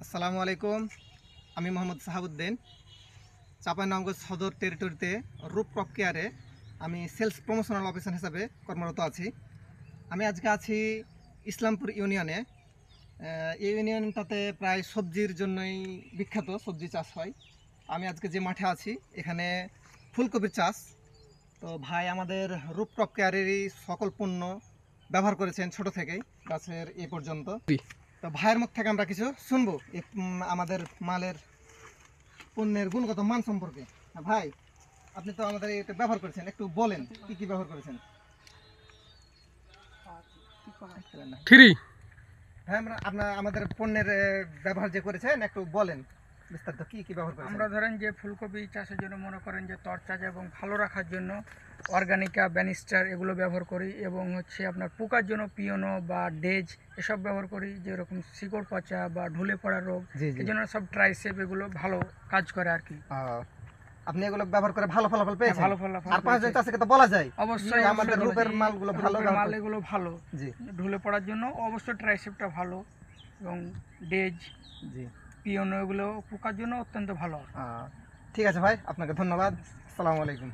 আসসালামু আলাইকুম। আমি মোহাম্মদ সাহাবুদ্দিন, চাঁপাইনবাবগঞ্জ সদর টেরিটরিতে রূপ ক্রপ কেয়ারে আমি সেলস প্রমোশনাল অফিসার হিসাবে কর্মরত আছি। আমি আজকে আছি ইসলামপুর ইউনিয়নে। এই ইউনিয়নটাতে প্রায় সবজির জন্যই বিখ্যাত, সবজি চাষ হয়। আমি আজকে যে মাঠে আছি এখানে ফুলকপির চাষ। তো ভাই আমাদের রূপ ক্রপ কেয়ারেরই সকল পণ্য ব্যবহার করেছেন ছোট থেকেই গাছের এ পর্যন্ত। তো ভাইয়ের মুখ থেকে আমরা কিছু শুনবো আমাদের মালের পণ্যের গুণগত মান সম্পর্কে। ভাই, আপনি তো আমাদের এটা ব্যবহার করেছেন, একটু বলেন কি কি ব্যবহার করেছেন। থ্রি ভাই, আপনার আমাদের পণ্যের ব্যবহার যে করেছেন একটু বলেন বিস্তারিত কি কি ব্যবহার করেছেন। আমরা ধরেন যে ফুলকপি চাষের জন্য মনে করেন যে তরতাজা এবং ভালো রাখার জন্য অর্গানিকা, ব্যানিস্টার এগুলো ব্যবহার করি, এবং হচ্ছে আপনার পোকার জন্য পিওনো বা ডেজ এসব ব্যবহার করি, যেরকম শিকড় পচা বা ঢুলে পড়া রোগ, এই জন্য সব ট্রাইসেপ এগুলো ভালো কাজ করে আর কি। আপনি এগুলো ব্যবহার করে ভালো ফলাফল পেয়েছেন? ভালো ফলাফল আর পাঁচজন চাষিকে তো বলা যায় অবশ্যই আমাদের রূপের মালগুলো ভালো, মাল এগুলো ভালো। জি, ঢুলে পড়ার জন্য অবশ্যই ট্রাইসেপটা ভালো, এবং ডেজ, জি, পিওনো এগুলো পোকার জন্য অত্যন্ত ভালো। ঠিক আছে ভাই, আপনাকে ধন্যবাদ। আসসালামু আলাইকুম।